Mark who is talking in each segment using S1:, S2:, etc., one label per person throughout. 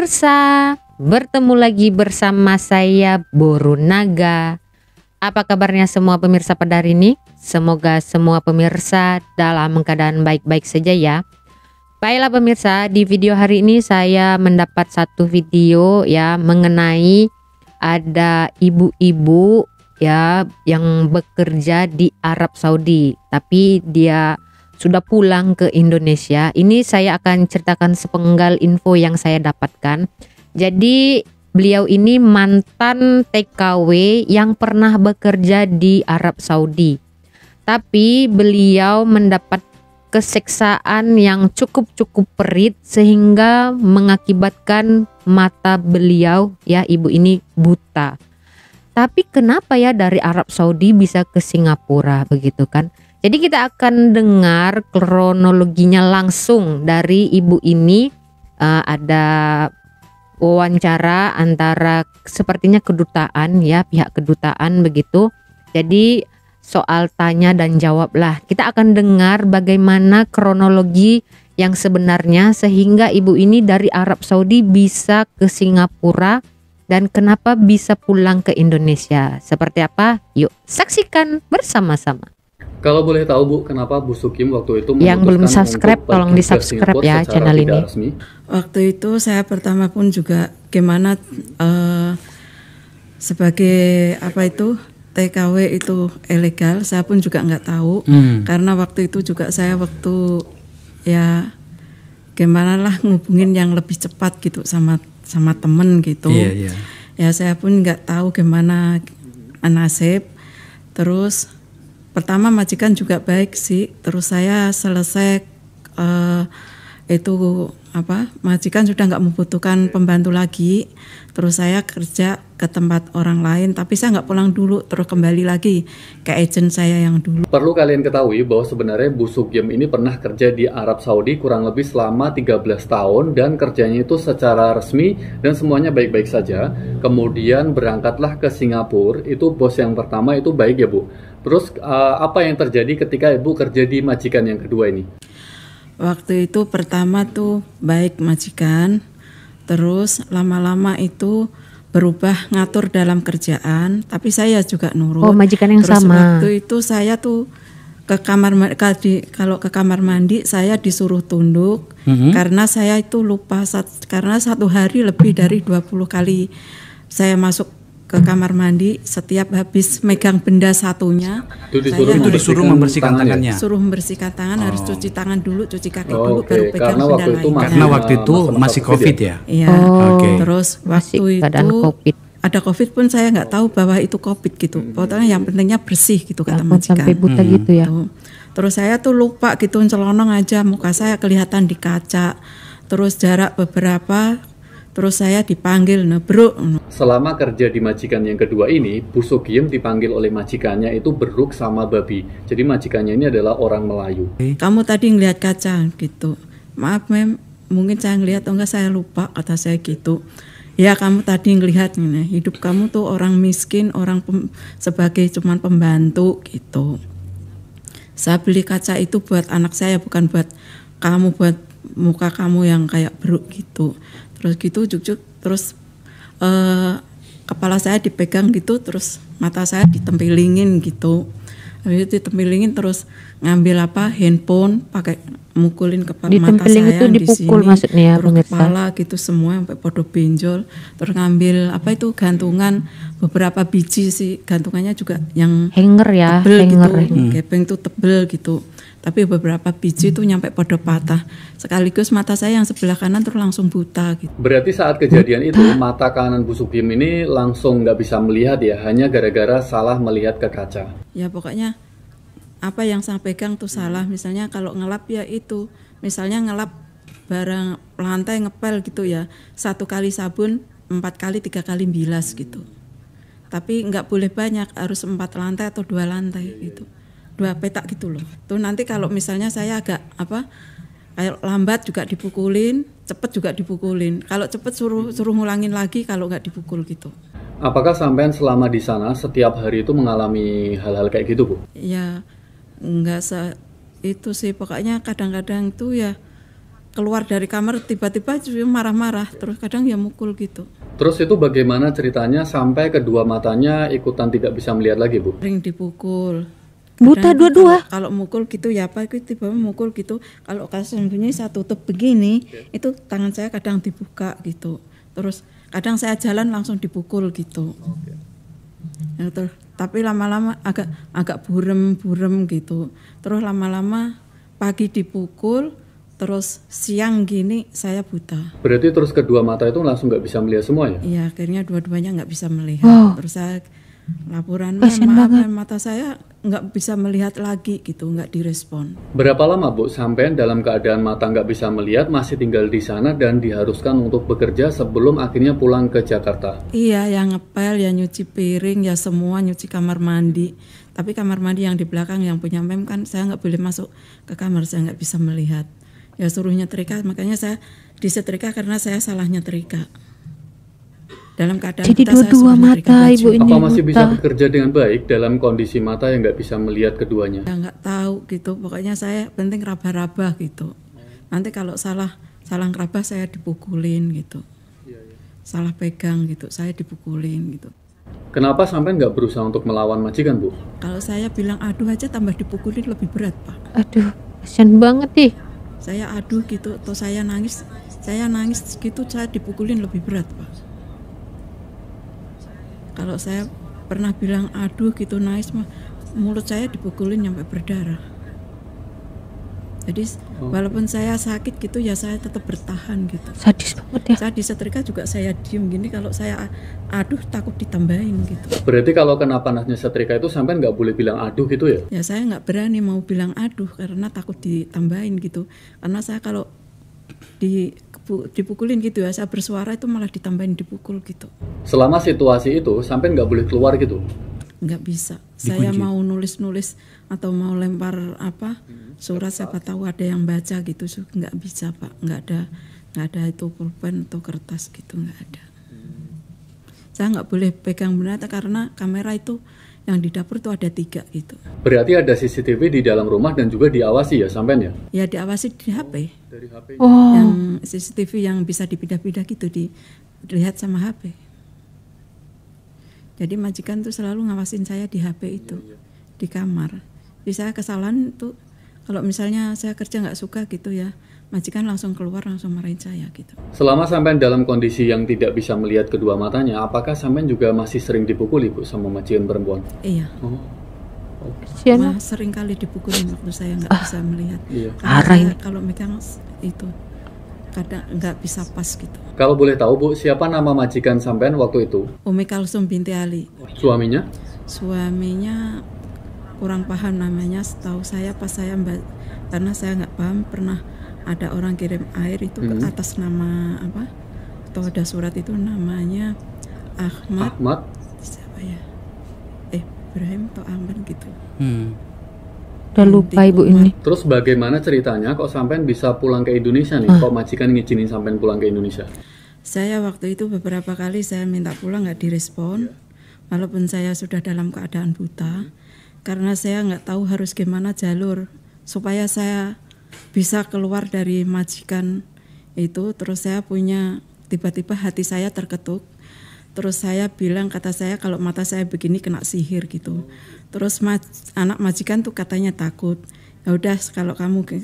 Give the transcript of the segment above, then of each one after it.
S1: pemirsa, bertemu lagi bersama saya Boru Naga. Apa kabarnya semua pemirsa pada hari ini? Semoga semua pemirsa dalam keadaan baik-baik saja ya. Baiklah pemirsa, di video hari ini saya mendapat satu video ya mengenai ada ibu-ibu ya yang bekerja di Arab Saudi, tapi dia sudah pulang ke Indonesia. Ini saya akan ceritakan sepenggal info yang saya dapatkan. Jadi beliau ini mantan TKW yang pernah bekerja di Arab Saudi. Tapi beliau mendapat keseksaan yang cukup perit sehingga mengakibatkan mata beliau ya ibu ini buta. Tapi kenapa ya dari Arab Saudi bisa ke Singapura begitu kan? Jadi kita akan dengar kronologinya langsung dari ibu ini. Ada wawancara antara sepertinya kedutaan ya, pihak kedutaan begitu. Jadi soal tanya dan jawab lah. Kita akan dengar bagaimana kronologi yang sebenarnya sehingga ibu ini dari Arab Saudi bisa ke Singapura dan kenapa bisa pulang ke Indonesia. Seperti apa? Yuk saksikan bersama-sama.
S2: Kalau boleh tahu Bu, kenapa Bu Sukim waktu itu
S1: yang belum subscribe tolong di subscribe ya channel ini.
S3: Waktu itu saya pertama pun juga gimana sebagai apa itu TKW itu ilegal, saya pun juga nggak tahu karena waktu itu juga saya waktu ya gimana lah ngubungin yang lebih cepat gitu sama temen gitu. Ya saya pun nggak tahu gimana nasib. Terus pertama majikan juga baik sih, terus saya selesai itu apa majikan sudah nggak membutuhkan pembantu lagi, terus saya kerja ke tempat orang lain, tapi saya nggak pulang dulu, terus kembali lagi ke agent saya yang dulu.
S2: Perlu kalian ketahui bahwa sebenarnya Bu Sugiem ini pernah kerja di Arab Saudi kurang lebih selama 13 tahun dan kerjanya itu secara resmi dan semuanya baik-baik saja. Kemudian berangkatlah ke Singapura, itu bos yang pertama itu baik ya Bu. Terus apa yang terjadi ketika Ibu kerja di majikan yang kedua ini?
S3: Waktu itu pertama tuh baik majikan, terus lama-lama itu berubah ngatur dalam kerjaan, tapi saya juga nurut.
S1: Oh, majikan yang
S3: terus
S1: sama.
S3: Waktu itu saya tuh ke kamar kalau ke kamar mandi saya disuruh tunduk karena saya itu lupa karena satu hari lebih dari 20 kali saya masuk ke kamar mandi, setiap habis megang benda satunya
S2: itu disuruh membersihkan tangannya.
S3: Suruh membersihkan tangan, harus cuci tangan dulu, cuci kaki dulu baru pegang benda lain.
S4: Karena waktu itu masih COVID ya.
S3: Iya. Terus waktu itu ada COVID pun saya nggak tahu bahwa itu COVID gitu. Pokoknya yang pentingnya bersih gitu kata majikan.
S1: Sampai buta gitu ya.
S3: Terus saya tuh lupa gitu, celonong aja muka saya kelihatan di kaca. Terus jarak beberapa, terus saya dipanggil, Bro.
S2: Selama kerja di majikan yang kedua ini, Bu Sugiem dipanggil oleh majikannya itu Beruk sama Babi. Jadi majikannya ini adalah orang Melayu.
S3: Kamu tadi ngelihat kaca gitu. Maaf mem, mungkin saya ngelihat atau enggak saya lupa, kata saya gitu. Ya kamu tadi ngelihat nih, hidup kamu tuh orang miskin, sebagai cuman pembantu gitu. Saya beli kaca itu buat anak saya, bukan buat kamu, buat muka kamu yang kayak Beruk gitu. Terus gitu juk-juk, terus kepala saya dipegang gitu, terus mata saya ditempelingin gitu. Habis itu ditempelingin terus ngambil handphone, pakai mukulin kepala mata saya
S1: itu dipukul
S3: di sini,
S1: maksudnya ya,
S3: terus kepala gitu semua sampai podo benjol. Terus ngambil gantungan beberapa biji sih, gantungannya juga yang
S1: hanger ya,
S3: tebel
S1: hanger.
S3: gitu, gepeng tuh tebel gitu. Tapi beberapa biji itu nyampe podo patah. Sekaligus mata saya yang sebelah kanan terus langsung buta gitu.
S2: Berarti saat kejadian itu mata kanan Bu Sugiem ini langsung nggak bisa melihat ya, hanya gara-gara salah melihat ke kaca.
S3: Ya pokoknya apa yang saya pegang tuh salah. Misalnya kalau ngelap ya itu, misalnya ngelap barang lantai ngepel gitu ya, 1 kali sabun 4 kali 3 kali bilas gitu. Tapi nggak boleh banyak, harus 4 lantai atau 2 lantai gitu. 2 petak gitu loh. Tuh nanti kalau misalnya saya agak kayak lambat juga dipukulin, cepet juga dipukulin. Kalau cepet suruh ngulangin lagi, kalau nggak dipukul gitu.
S2: Apakah sampean selama di sana setiap hari itu mengalami hal-hal kayak gitu Bu?
S3: Ya enggak itu sih, pokoknya kadang-kadang tuh ya keluar dari kamar tiba-tiba dia marah-marah, terus kadang ya mukul gitu.
S2: Terus itu bagaimana ceritanya sampai kedua matanya ikutan tidak bisa melihat lagi, Bu?
S3: Sering dipukul.
S1: Buta
S3: Kadang
S1: dua-dua.
S3: Kalau mukul gitu ya Pak, itu tiba mukul gitu. Kalau sembunyi saya tutup begini, itu tangan saya kadang dibuka gitu. Terus kadang saya jalan langsung dipukul gitu. Ya, tapi lama-lama agak burem gitu. Terus lama-lama pagi dipukul, terus siang gini saya buta.
S2: Berarti terus kedua mata itu langsung nggak bisa melihat semua ya?
S3: Iya, akhirnya dua-duanya nggak bisa melihat.
S1: Wow.
S3: Terus saya laporan,
S1: Kasian
S3: maaf
S1: banget.
S3: mata saya nggak bisa melihat lagi gitu, nggak direspon.
S2: Berapa lama, Bu, sampai dalam keadaan mata nggak bisa melihat, masih tinggal di sana dan diharuskan untuk bekerja sebelum akhirnya pulang ke Jakarta?
S3: Iya, yang ngepel, ya nyuci piring, ya semua, nyuci kamar mandi. Tapi kamar mandi yang di belakang yang punya mem kan saya nggak boleh masuk ke kamar, saya nggak bisa melihat. Ya suruh nyetrika, makanya saya disetrika karena saya salah nyetrika. Dalam keadaan
S1: Jadi
S3: buta, saya
S1: dua-dua
S3: suruh nyetrika
S1: mata
S3: baju.
S1: ibu ini
S2: Apa masih bisa
S1: buta.
S2: bekerja dengan baik dalam kondisi mata yang nggak bisa melihat keduanya?
S3: Ya nggak tahu gitu, pokoknya saya penting raba-raba gitu. Nanti kalau salah ngeraba saya dipukulin gitu. Salah pegang gitu, saya dipukulin gitu.
S2: Kenapa sampai nggak berusaha untuk melawan majikan, Bu?
S3: Kalau saya bilang aduh aja tambah dipukulin lebih berat Pak.
S1: Aduh, kasian banget nih.
S3: Saya aduh gitu atau saya nangis gitu saya dipukulin lebih berat Pak. Kalau saya pernah bilang aduh gitu nangis mah mulut saya dipukulin sampai berdarah. Jadi walaupun saya sakit gitu ya saya tetap bertahan gitu.
S1: Sadis banget ya.
S3: Saya disetrika juga saya diem gini, kalau saya aduh takut ditambahin gitu.
S2: Berarti kalau kena panasnya setrika itu sampai nggak boleh bilang aduh gitu ya?
S3: Ya saya nggak berani mau bilang aduh karena takut ditambahin gitu. Karena saya kalau dipukulin gitu ya, saya bersuara itu malah ditambahin dipukul gitu.
S2: Selama situasi itu sampai nggak boleh keluar gitu?
S3: Nggak bisa. Saya mau nulis-nulis atau mau lempar surat siapa tahu ada yang baca gitu, nggak bisa Pak. Nggak ada itu pulpen atau kertas gitu, nggak ada. Saya nggak boleh pegang benda karena kamera itu yang di dapur itu ada 3 gitu.
S2: Berarti ada CCTV di dalam rumah dan juga diawasi ya sampean ya?
S3: Ya diawasi di HP.
S2: Dari HP.
S1: Oh,
S3: Yang CCTV yang bisa dipindah-pindah gitu dilihat sama HP. Jadi majikan tuh selalu ngawasin saya di HP itu, di kamar. Jadi saya kesalahan tuh kalau misalnya saya kerja nggak suka gitu ya, majikan langsung keluar langsung marahin saya gitu.
S2: Selama sampean dalam kondisi yang tidak bisa melihat kedua matanya, apakah sampean juga masih sering dipukuli, Bu, sama majikan perempuan?
S3: Iya,
S2: Oh,
S1: kasian.
S3: wah, sering kali dipukulin waktu saya nggak bisa melihat.
S2: iya.
S3: Karena
S1: Parah
S3: saya
S1: ini.
S3: kalau megang itu kadang nggak bisa pas gitu.
S2: Kalau boleh tahu, Bu, siapa nama majikan sampean waktu itu?
S3: Umi Kalsum binti Ali,
S2: Suaminya?
S3: suaminya kurang paham namanya. Setahu saya pas saya karena saya nggak paham, pernah ada orang kirim air itu ke atas nama apa? Atau ada surat itu namanya Ahmad.
S2: Ahmad?
S3: Siapa ya? Ibrahim atau Ahmad gitu.
S1: Udah lupa ibu ini.
S2: Terus bagaimana ceritanya kok sampean bisa pulang ke Indonesia nih? Kok majikan ngizinin sampean pulang ke Indonesia?
S3: Saya waktu itu beberapa kali saya minta pulang nggak direspon, walaupun saya sudah dalam keadaan buta, karena saya nggak tahu harus gimana jalur supaya saya bisa keluar dari majikan itu. Terus saya punya tiba-tiba hati saya terketuk. Terus saya bilang, kata saya kalau mata saya begini kena sihir gitu. Terus anak majikan tuh katanya takut. Ya udah kalau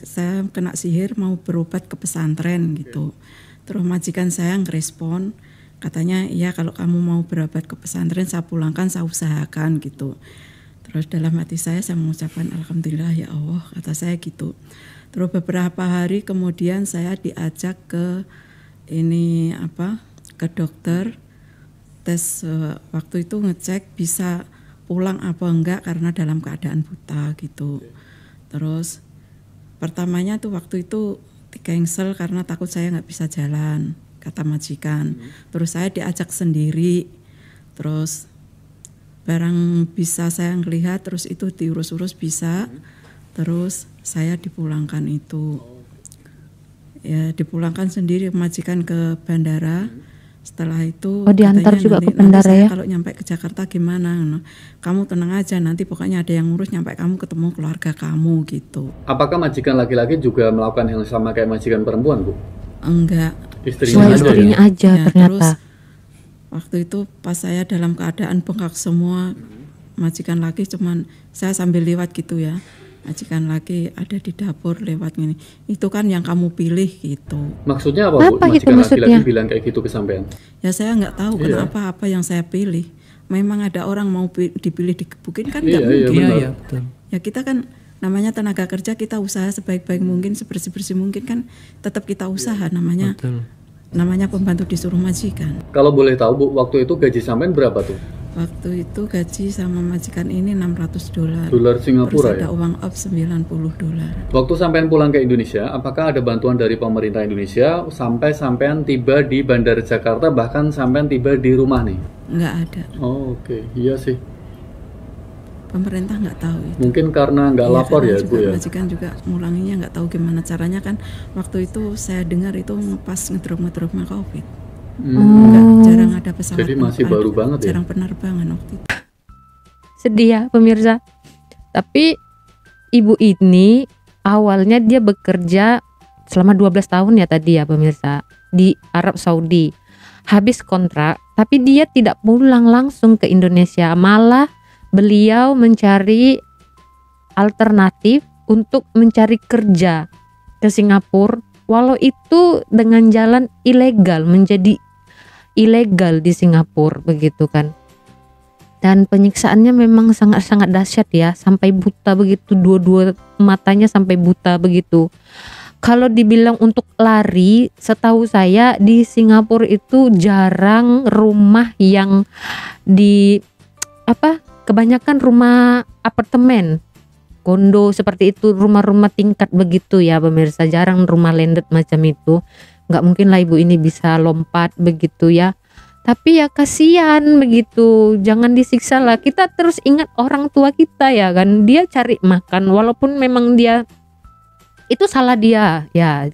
S3: saya kena sihir mau berobat ke pesantren gitu. Terus majikan saya ngerespon, katanya iya kalau kamu mau berobat ke pesantren saya pulangkan, saya usahakan gitu. Terus dalam hati saya mengucapkan alhamdulillah ya Allah, kata saya gitu. Terus beberapa hari kemudian saya diajak ke ke dokter. Tes waktu itu ngecek bisa pulang apa enggak karena dalam keadaan buta gitu. Terus pertamanya tuh waktu itu cancel karena takut saya nggak bisa jalan, kata majikan. Terus saya diajak sendiri. Terus barang bisa saya ngelihat, terus itu diurus-urus bisa. Terus saya dipulangkan itu. Ya dipulangkan sendiri majikan ke bandara. Setelah itu
S1: diantar
S3: katanya
S1: juga ke
S3: nanti
S1: bandara
S3: saya
S1: ya?
S3: kalau nyampe ke Jakarta gimana, kamu tenang aja, nanti pokoknya ada yang ngurus nyampe kamu ketemu keluarga kamu gitu.
S2: Apakah majikan laki-laki juga melakukan yang sama kayak majikan perempuan, Bu?
S3: Enggak.
S2: Istrinya aja
S1: Istrinya
S2: ya?
S1: aja
S3: Ya,
S1: ternyata.
S3: terus waktu itu pas saya dalam keadaan bengkak semua, majikan laki cuman saya sambil lewat gitu ya, majikan laki ada di dapur lewat gini, itu kan yang kamu pilih gitu.
S2: Maksudnya apa, Bu?
S1: Apa itu
S2: Majikan
S1: maksudnya?
S2: laki-laki bilang kayak gitu ke sampean?
S3: Ya saya nggak tahu
S2: Iya.
S3: kenapa apa yang saya pilih. Memang ada orang mau dipilih digebukin kan
S2: Iya,
S3: nggak
S2: iya,
S3: mungkin.
S2: benar.
S4: Iya, betul.
S3: Ya kita kan namanya tenaga kerja, kita usaha sebaik-baik mungkin, sebersih-bersih mungkin kan tetap kita usaha, namanya
S4: Betul.
S3: namanya pembantu disuruh majikan.
S2: Kalau boleh tahu, Bu, waktu itu gaji sampean berapa tuh?
S3: Waktu itu gaji sama majikan ini $600.
S2: Dolar Singapura
S3: Terus ada
S2: ya?
S3: uang up $90.
S2: Waktu sampean pulang ke Indonesia, apakah ada bantuan dari pemerintah Indonesia sampai sampean tiba di Bandara Jakarta, bahkan sampean tiba di rumah nih?
S3: Nggak ada.
S2: Oh, oke. Iya sih.
S3: Pemerintah nggak tahu itu.
S2: Mungkin karena nggak
S3: Iya,
S2: lapor
S3: karena
S2: ya,
S3: juga
S2: Bu ya?
S3: majikan juga ngulanginya nggak tahu gimana caranya kan. Waktu itu saya dengar itu pas ngedrop-ngedropnya COVID. Nggak, jarang ada pesawat.
S2: Jadi masih baru banget ya?
S3: Jarang penerbangan waktu itu.
S1: Sedih ya pemirsa. Tapi ibu ini awalnya dia bekerja selama 12 tahun ya tadi ya pemirsa di Arab Saudi. Habis kontrak, tapi dia tidak pulang langsung ke Indonesia, malah beliau mencari alternatif untuk mencari kerja ke Singapura, walau itu dengan jalan ilegal, menjadi ilegal di Singapura begitu kan. Dan penyiksaannya memang sangat-sangat dahsyat ya, sampai buta begitu, dua-dua matanya sampai buta begitu. Kalau dibilang untuk lari, setahu saya di Singapura itu jarang rumah yang kebanyakan rumah apartemen, kondo seperti itu, rumah-rumah tingkat begitu ya pemirsa, jarang rumah landed macam itu. Nggak mungkin lah ibu ini bisa lompat begitu ya. Tapi ya kasihan begitu, jangan disiksa lah. Kita terus ingat orang tua kita ya kan, dia cari makan walaupun memang dia itu salah dia ya,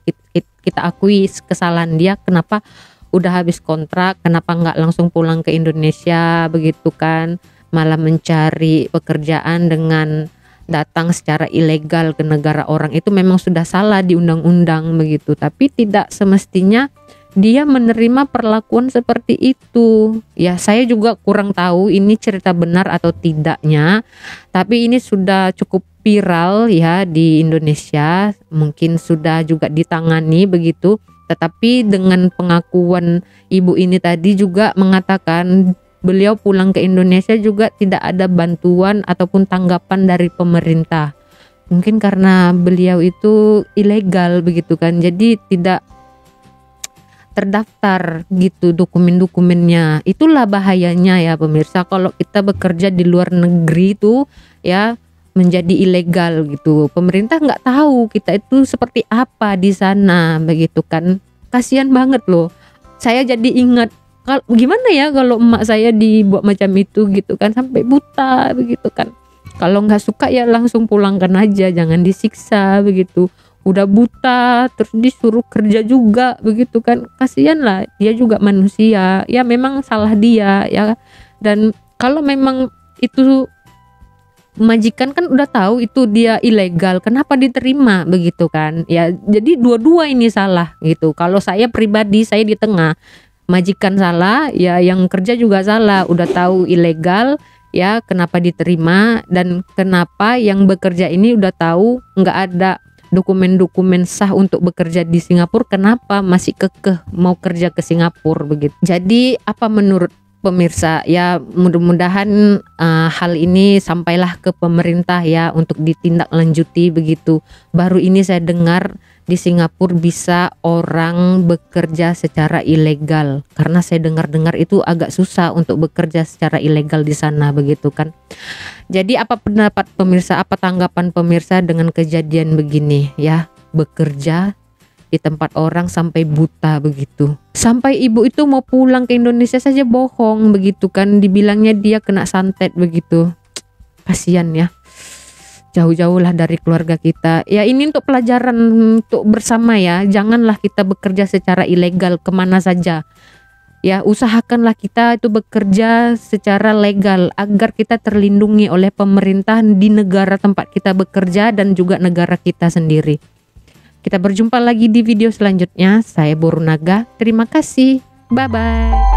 S1: kita akui kesalahan dia. Kenapa udah habis kontrak, kenapa nggak langsung pulang ke Indonesia begitu kan, malah mencari pekerjaan dengan datang secara ilegal ke negara orang. Itu memang sudah salah di undang-undang begitu, tapi tidak semestinya dia menerima perlakuan seperti itu. Ya saya juga kurang tahu ini cerita benar atau tidaknya, tapi ini sudah cukup viral ya di Indonesia, mungkin sudah juga ditangani begitu. Tetapi dengan pengakuan ibu ini tadi juga mengatakan beliau pulang ke Indonesia juga tidak ada bantuan ataupun tanggapan dari pemerintah. Mungkin karena beliau itu ilegal begitu kan, jadi tidak terdaftar gitu dokumen-dokumennya. Itulah bahayanya ya pemirsa, kalau kita bekerja di luar negeri itu ya menjadi ilegal gitu. Pemerintah nggak tahu kita itu seperti apa di sana begitu kan. Kasihan banget loh. Saya jadi ingat gimana ya kalau emak saya dibuat macam itu gitu kan, sampai buta begitu kan. Kalau nggak suka ya langsung pulangkan aja, jangan disiksa begitu. Udah buta terus disuruh kerja juga begitu kan, kasihan lah, dia juga manusia ya, memang salah dia ya. Dan kalau memang itu majikan kan udah tahu itu dia ilegal, kenapa diterima begitu kan ya. Jadi dua-dua ini salah gitu. Kalau saya pribadi, saya di tengah, majikan salah ya, yang kerja juga salah, udah tahu ilegal ya, kenapa diterima. Dan kenapa yang bekerja ini udah tahu nggak ada dokumen-dokumen sah untuk bekerja di Singapura, kenapa masih kekeh mau kerja ke Singapura begitu. Jadi apa menurut pemirsa ya, mudah-mudahan hal ini sampailah ke pemerintah ya untuk ditindaklanjuti begitu. Baru ini saya dengar di Singapura bisa orang bekerja secara ilegal, karena saya dengar-dengar itu agak susah untuk bekerja secara ilegal di sana begitu kan. Jadi apa pendapat pemirsa, apa tanggapan pemirsa dengan kejadian begini ya, bekerja di tempat orang sampai buta begitu. Sampai ibu itu mau pulang ke Indonesia saja bohong begitu kan, dibilangnya dia kena santet begitu. Kasihan ya, jauh-jauhlah dari keluarga kita ya. Ini untuk pelajaran untuk bersama ya, janganlah kita bekerja secara ilegal kemana saja Ya, usahakanlah kita itu bekerja secara legal agar kita terlindungi oleh pemerintahan di negara tempat kita bekerja dan juga negara kita sendiri. Kita berjumpa lagi di video selanjutnya. Saya Borunaga. Terima kasih. Bye-bye.